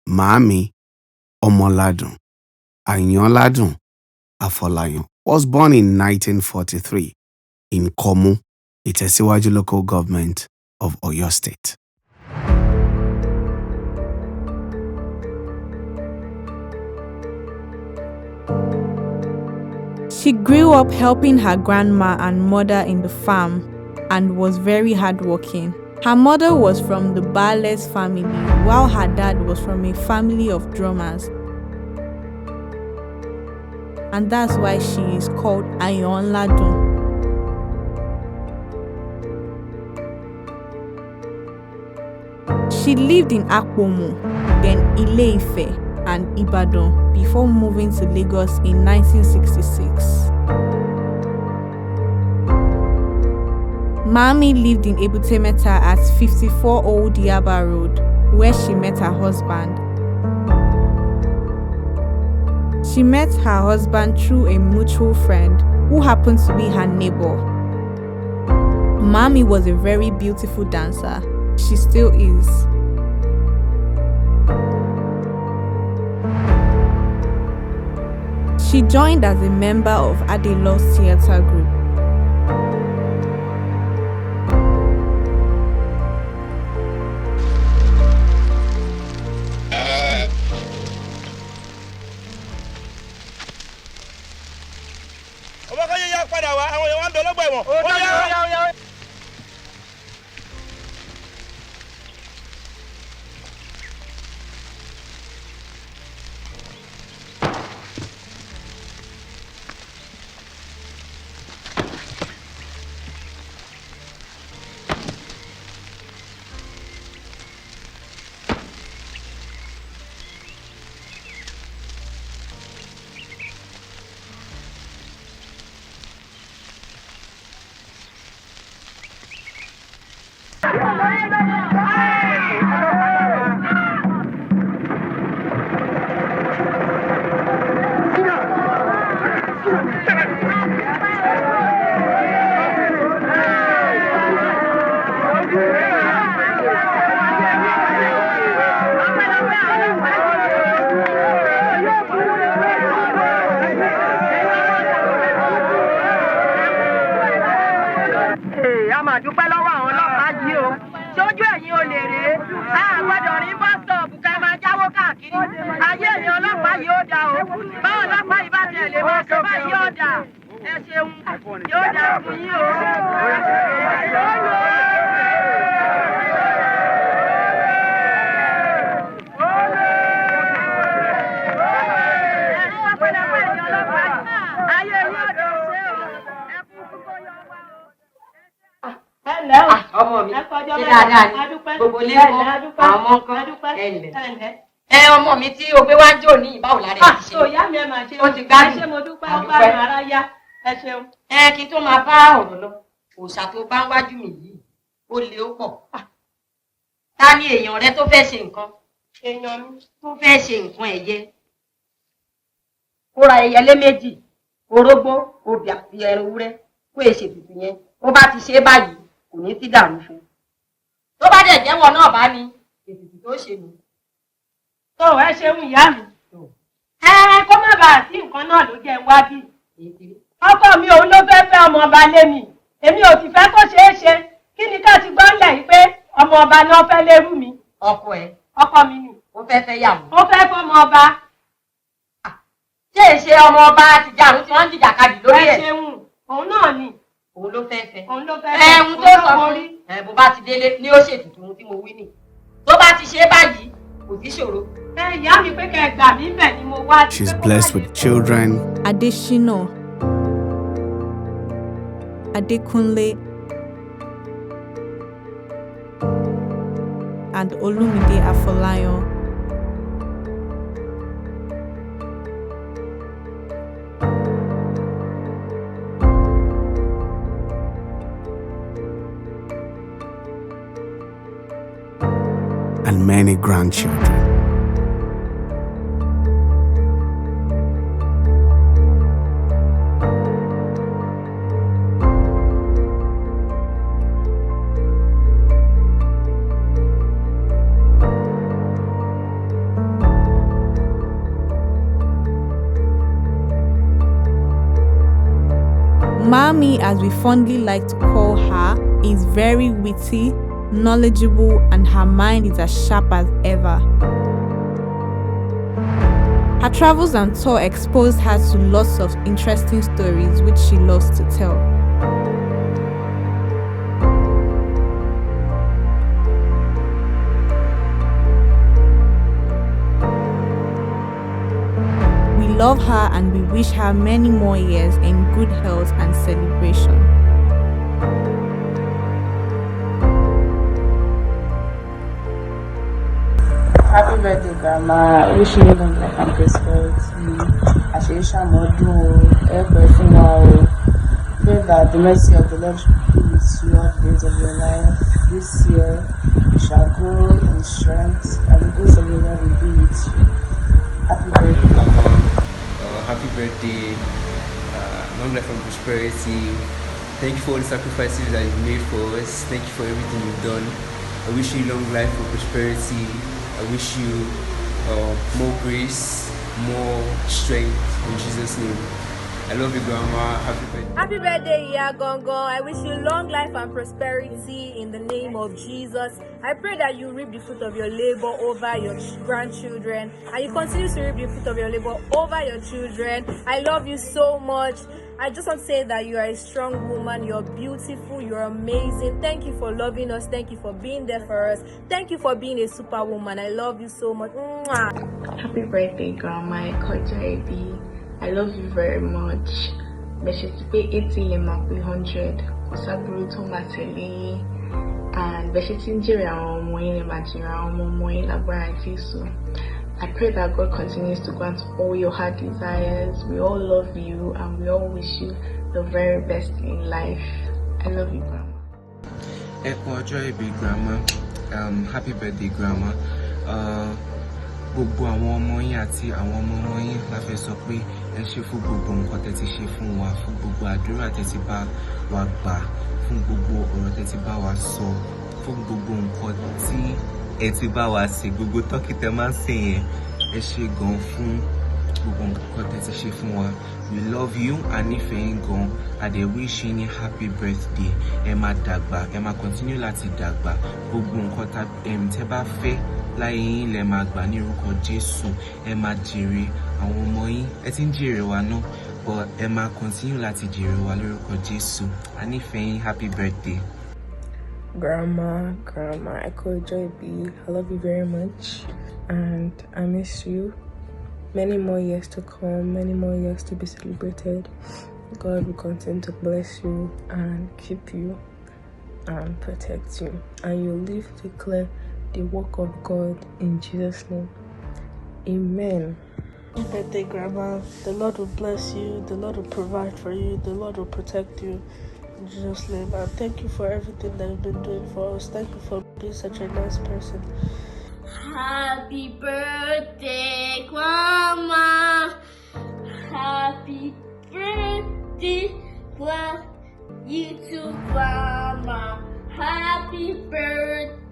Mami Omoladun Ayanladun Afolayan was born in 1943 in Komu, Itesiwaju local government of Oyo State. She grew up helping her grandma and mother in the farm and was very hardworking. Her mother was from the Bales family, while her dad was from a family of drummers. And that's why she is called Ayanladun. She lived in Akpomo, then Ile-Ife and Ibadan before moving to Lagos in 1966. Mami lived in Ebutemeta at 54 Old Yaba Road, where she met her husband. She met her husband through a mutual friend who happened to be her neighbor. Mami was a very beautiful dancer. She still is. She joined as a member of Adelo's theatre group. Ọmọ mi ṣe dáadáa ni gbogbo ilé ńkọ́ àwọn ńkọ́ ẹ̀lẹ́. Ọmọ mi tí o gbé wá jò ní ìbáwò lára ẹ̀ ti ṣe. Ìyá mi ẹ máa ṣe ó ti gbádùn. Ẹ ṣé mo dúpẹ́ ó gbádùn ara yá. Ẹ ṣeun. Kí n tó máa bá ọ̀rọ̀ lọ òòṣà tó bá ń wájú mi yìí ó le ó pọ̀. Ta ni èèyàn rẹ tó fẹ́ ṣe nǹkan? Èèyàn mi tó fẹ́ ṣe nǹkan ẹ̀yẹ. kó ra ẹyẹlé méjì, orógbó, obì àti ẹran ewúrẹ́ kó èsè tutù yẹn. Ó bá ti ṣe é báyìí kò ní sí dàrú fún. Tó bá dẹ̀ jẹ́wọ́ náà bá ní ètùtù tó ṣe nù. Tó ẹ ṣeun ìyá mi. Kó má bàa sí nǹkan náà ló jẹ́ wá bí. Ọkọ mi òun ló fẹ́ fẹ́ ọmọ ọba lé mi. Èmi ò sì fẹ́ kó ṣeé ṣe. Kí ni ká ti gbọ́ ńlẹ̀ yìí pé ọmọ ọba náà fẹ́ lérú mi? Ọkọ ẹ̀. Ọkọ mi ni. Ó fẹ́ fẹ́ yàwó. Ó fẹ́ fọmọ ọba. Ṣé èṣe ọmọ ọba ti jàrún tí wọ́n ń jìjàkadì lórí ẹ̀? Ẹ ṣeun, òun náà ni. Òun ló fẹ́ fẹ́. Òun ló fẹ́ fẹ́. Ohun tó sọ fún rí. Bó bá ti délé ní ó ṣètùtù ohun tí mo wí nì. Tó bá ti ṣe báyìí kò sí ṣòro. Ìyá mi pé kẹ́ ẹ gbà mí bẹ̀ ni mo wá. She's blessed with children. Adeshina, Adekunle, and Olumide Afolayan. And many grandchildren. Mommy, as we fondly like to call her, is very witty, knowledgeable, and her mind is as sharp as ever. Her travels and tour exposed her to lots of interesting stories which she loves to tell. We love her and we wish her many more years in good health and celebration. Happy birthday, Grandma. I wish you long life and prosperity. Ayanladun, everything. Pray that the mercy of the Lord be with you all the days of your life. This year, you shall grow in strength, and the grace of the Lord will be with you. Happy birthday, Grandma. Happy birthday. Long life and prosperity. Thank you for all the sacrifices that you've made for us. Thank you for everything you've done. I wish you long life and prosperity. I wish you more grace, more strength in Jesus' name. I love you, Grandma. Happy birthday. Happy birthday, Iya Gongo. I wish you long life and prosperity in the name of Jesus. I pray that you reap the fruit of your labor over your grandchildren, and you continue to reap the fruit of your labor over your children. I love you so much. I just want to say that you are a strong woman. You're beautiful. You're amazing. Thank you for loving us. Thank you for being there for us. Thank you for being a superwoman. I love you so much. Mwah. Happy birthday, Grandma. I love you very much. Bẹ́ṣẹ̀ pé 80 lè máa pé 100. Kò sábúrú tó máa tẹ̀lé. And bẹ́ṣẹ̀ tí ń jèrè àwọn ọmọ yín lè máa jèrè àwọn ọmọ yín lágbára Jésù. I pray that God continues to grant all your heart desires. We all love you and we all wish you the very best in life. I love you, Grandma. Grandma. Happy birthday, Grandma. Gbogbo àwọn ọmọ yín àti àwọn ọmọ yín la fẹ́ sọ pé ẹ ṣé fún gbogbo nǹkan tẹ́ ti ṣe fún wa, fún gbogbo àdúrà tẹ́ ti bá wa gbà, fún gbogbo ọ̀rọ̀ tẹ́ ti bá wa sọ, fún gbogbo nǹkan tí ẹ ti bá wa ṣe, gbogbo tọ́kì tẹ́ máa ń ṣe yẹn. Ẹ ṣé gan fún gbogbo nǹkan tẹ́ ti ṣe fún wa. We love you and nífẹ̀ẹ́ yín gan. I dey wish yín ní happy birthday. Ẹ máa dàgbà, ẹ máa continue láti dàgbà. Gbogbo nǹkan tẹ́ bá fẹ́ láyé yín lẹ máa gbà ní orúkọ Jésù. Ẹ máa jèrè àwọn ọmọ yín. Ẹ ti ń jèrè wa náà, but ẹ máa continue láti jèrè wa lórúkọ Jésù. A nífẹ̀ẹ́ yín. Happy birthday. Grandma, I call Joy B. I love you very much, and I miss you. Many more years to come, many more years to be celebrated. God will continue to bless you and keep you and protect you, and you'll live to declare the work of God in Jesus' name. Amen. Happy birthday, Grandma. The Lord will bless you. The Lord will provide for you. The Lord will protect you. In Jesus' name. And thank you for everything that you've been doing for us. Thank you for being such a nice person. Happy birthday, Grandma. Happy birthday, you too, Grandma. Happy birthday